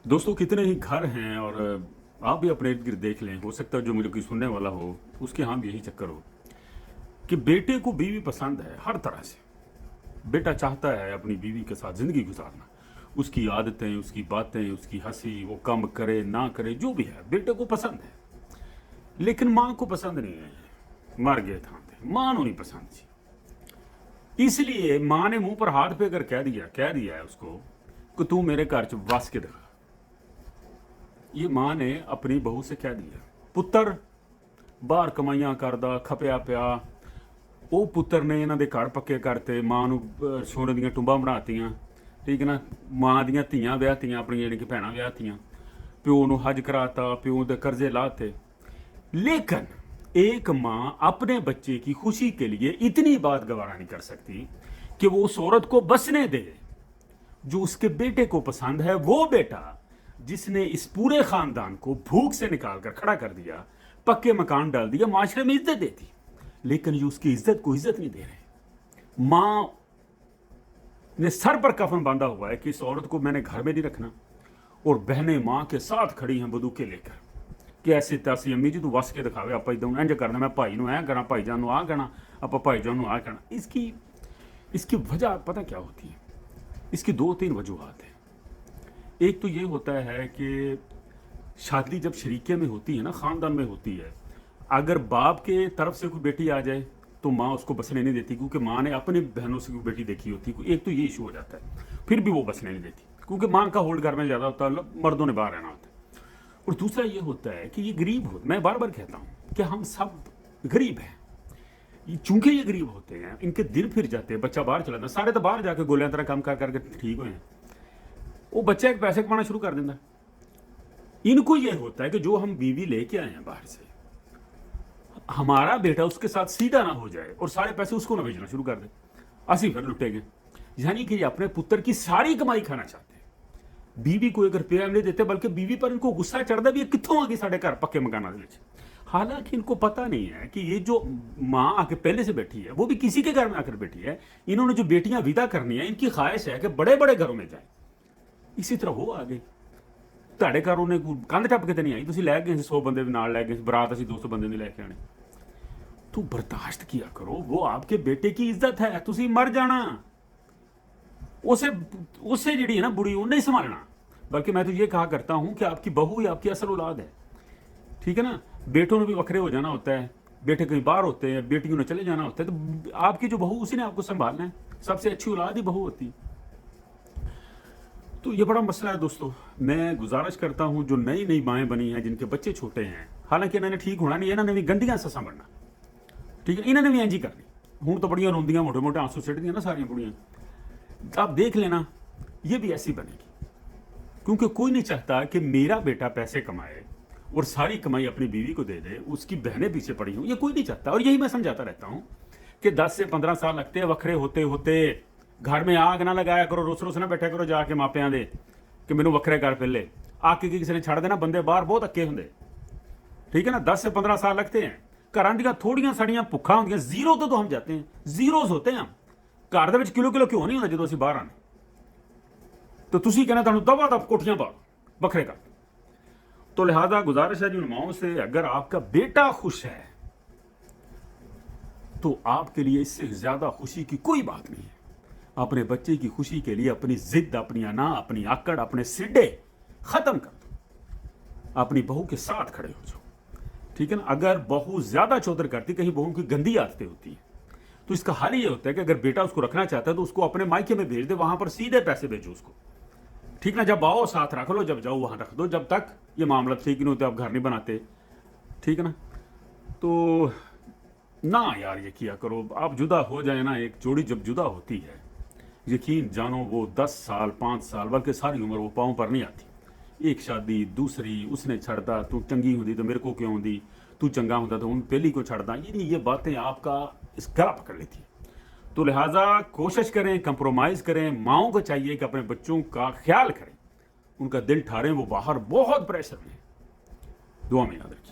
दोस्तों कितने ही घर हैं और आप भी अपने इर्द गिर्द देख लें, हो सकता है जो मुझे कोई सुनने वाला हो उसके यहाँ भी यही चक्कर हो कि बेटे को बीवी पसंद है हर तरह से। बेटा चाहता है अपनी बीवी के साथ ज़िंदगी गुजारना, उसकी आदतें, उसकी बातें, उसकी हंसी, वो कम करे ना करे जो भी है बेटे को पसंद है। लेकिन माँ को पसंद नहीं है, मर गए थांते माँ नहीं पसंद सी। इसलिए माँ ने मुंह पर हाथ पे कर कह दिया है उसको कि तू मेरे घर च वस के दिखा। ये माँ ने अपनी बहू से कह दिया। पुत्र बाहर कमाइयां करदा खपया पिया, ਉਹ ਪੁੱਤਰ ਨੇ ਇਹਨਾਂ ਦੇ ਘਰ ਪੱਕੇ ਕਰਤੇ, ਮਾਂ ਨੂੰ ਸੋਨੇ ਦੀਆਂ ਟੁੰਬਾਂ ਬਣਾਤੀਆਂ, ਠੀਕ ਹੈ ਨਾ, ਮਾਂ ਦੀਆਂ ਧੀਆਂ ਵਿਆਹਤੀਆਂ, ਆਪਣੀਆਂ ਜਿਹੜੀ ਕਿ ਭੈਣਾਂ ਵਿਆਹਤੀਆਂ, ਪਿਓ ਨੂੰ ਹਜ ਕਰਾਤਾ, ਪਿਓ ਦੇ ਕਰਜ਼ੇ लाते। लेकिन एक माँ अपने बच्चे की खुशी के लिए इतनी बात गवारा नहीं कर सकती कि वो उस औरत को बसने दे जो उसके बेटे को पसंद है। वो बेटा जिसने इस पूरे खानदान को भूख से निकाल कर खड़ा कर दिया, पक्के मकान डाल दिया, माशरे में इज्जत देती, लेकिन ये उसकी इज्जत को इज्जत नहीं दे रहे। माँ ने सर पर कफन बांधा हुआ है कि इस औरत को मैंने घर में नहीं रखना, और बहनें माँ के साथ खड़ी हैं बंदूकें लेकर कि ऐसे तैसी अम्मी जी तू वस के दिखावे, आप इधर इंज करना, मैं भाई नूं ऐ करा, भाईजान नूं आ कहना, आप भाईजान नूं आ कहना। इसकी वजह पता क्या होती है? इसकी दो तीन वजूहत हैं। एक तो ये होता है कि शादी जब शरीके में होती है ना, ख़ानदान में होती है, अगर बाप के तरफ से कोई बेटी आ जाए तो माँ उसको बसने नहीं देती, क्योंकि माँ ने अपनी बहनों से कोई बेटी देखी होती है। एक तो ये इशू हो जाता है, फिर भी वो बसने नहीं देती क्योंकि माँ का होल्ड घर में ज़्यादा होता है, मर्दों ने बाहर रहना होता है। और दूसरा ये होता है कि ये गरीब हो, मैं बार बार कहता हूँ कि हम सब गरीब हैं। चूंकि ये गरीब होते हैं, इनके दिल फिर जाते हैं, बच्चा बाहर चला जाता है, सारे तो बाहर जाके गोलियां तरह काम कर करके ठीक हुए हैं, वो बच्चा एक पैसे कमाना शुरू कर देता है। इनको ये होता है कि जो हम बीवी लेके आए हैं बाहर से, हमारा बेटा उसके साथ सीधा ना हो जाए और सारे पैसे उसको ना भेजना शुरू कर दे, असी फिर लुटेंगे। यानी कि ये अपने पुत्र की सारी कमाई खाना चाहते हैं। बीवी को एक रुपया नहीं देते, बल्कि बीवी पर इनको गुस्सा चढ़ता भी है, कितों आ गई साढ़े घर पक्के मकाना दे। हालांकि इनको पता नहीं है कि ये जो माँ आके पहले से बैठी है वो भी किसी के घर में आकर बैठी है। इन्होंने जो बेटियां विदा करनी है, इनकी ख्वाहिश है कि बड़े बड़े घरों में जाए। इसी तरह वो आ गई, ਤੁਹਾਡੇ ਘਰ ਉਹਨੇ ਕੰਧ ਟੱਪ ਕੇ ਤੇ ਨਹੀਂ ਆਈ, ਤੁਸੀਂ ਲੈ ਗਏ ਸੀ 100 ਬੰਦੇ ਦੇ ਨਾਲ ਲੈ ਗਏ ਸੀ ਬਰਾਤ, ਅਸੀਂ 200 ਬੰਦੇ ਨਹੀਂ ਲੈ ਕੇ ਆਣੇ। तो बर्दाश्त किया करो, वो आपके बेटे की इज्जत है, तुसी मर जाना, उसे जी है ना बुरी उन्हें नहीं संभालना। बल्कि मैं तो ये कहा करता हूं कि आपकी बहू ही आपकी असल औलाद है, ठीक है ना। बेटों ने भी वखरे हो जाना होता है, बेटे कहीं बाहर होते हैं, बेटियों ने चले जाना होता है, तो आपकी जो बहू उसी ने आपको संभालना है। सबसे अच्छी औलाद ही बहू होती है। तो ये बड़ा मसला है दोस्तों। मैं गुजारिश करता हूं जो नई नई माएँ बनी हैं, जिनके बच्चे छोटे हैं, हालांकि इन्होंने ठीक होना नहीं, इन्होंने भी गंदियां ससा बनना, ठीक है, इन्होंने भी इंज ही करनी। हूँ तो बड़ियां रोंदियां, मोटे मोटे आंसू सिटदियां ना सारियां बुढ़ियां, आप देख लेना ये भी ऐसी बनेगी। क्योंकि कोई नहीं चाहता कि मेरा बेटा पैसे कमाए और सारी कमाई अपनी बीवी को दे दे, उसकी बहनें पीछे पड़ी हों, ये कोई नहीं चाहता। और यही मैं समझाता रहता हूँ कि 10 से 15 साल लगते हैं वखरे होते होते। घर में आग ना लगाया करो, रोस रोस ना बैठा करो जाके मापियां दे कि मैनू वखरे कर पहले, आके किसी ने छड़ देना, बंदे बाहर बहुत अक्के होंगे, ठीक है ना। 10 से 15 साल लगते हैं। घरां ਦੀਆਂ थोड़ियां ਸਾੜੀਆਂ ਭੁੱਖਾਂ ਹੁੰਦੀਆਂ, ਜ਼ੀਰੋ ਤੋਂ हम जाते हैं, ਜ਼ੀਰੋਜ਼ होते हैं। ਘਰ ਦੇ ਵਿੱਚ ਕਿਲੋ ਕਿਲੋ ਕਿਉਂ ਨਹੀਂ ਹੁੰਦਾ ਜਦੋਂ ਅਸੀਂ ਬਾਹਰ ਆਨੇ, तो ਤੁਸੀਂ ਕਹਿੰਦੇ ਤੁਹਾਨੂੰ ਦਵਾ ਦਫ ਕੋਠੀਆਂ ਪਾ ਵੱਖਰੇ ਕਰ। तो लिहाजा गुजारिश है जिन माओं से, अगर आपका बेटा खुश है तो आपके लिए इससे ज्यादा खुशी की कोई बात नहीं है। अपने बच्चे की खुशी के लिए अपनी जिद, अपनी अना, अपनी आकड़, अपने सिड्डे खत्म कर दो, अपनी बहू के साथ खड़े हो जाओ, ठीक है ना। अगर बहू ज्यादा चौधर करती, कहीं बहू की गंदी आदतें होती हैं, तो इसका हल ये होता है कि अगर बेटा उसको रखना चाहता है तो उसको अपने मायके में भेज दे, वहां पर सीधे पैसे भेजो उसको, ठीक ना। जब आओ साथ रख लो, जब जाओ वहां रख दो, जब तक ये मामला ठीक नहीं होता आप घर नहीं बनाते, ठीक है ना। तो ना यार ये किया करो। आप जुदा हो जाए ना, एक जोड़ी जब जुदा होती है, यकीन जानो वो 10 साल 5 साल बल्कि सारी उम्र वो पाँव पर नहीं आती। एक शादी, दूसरी, उसने छड़ता, तू चंगी होती तो मेरे को क्यों होती, तू चंगा होता तो उन पहली को छड़ता, ये बातें आपका इस गला पकड़ लेती है। तो लिहाजा कोशिश करें, कंप्रोमाइज़ करें। माओं को चाहिए कि अपने बच्चों का ख्याल करें, उनका दिल ठारें, वो बाहर बहुत प्रेशर में। दुआ में याद रखिए।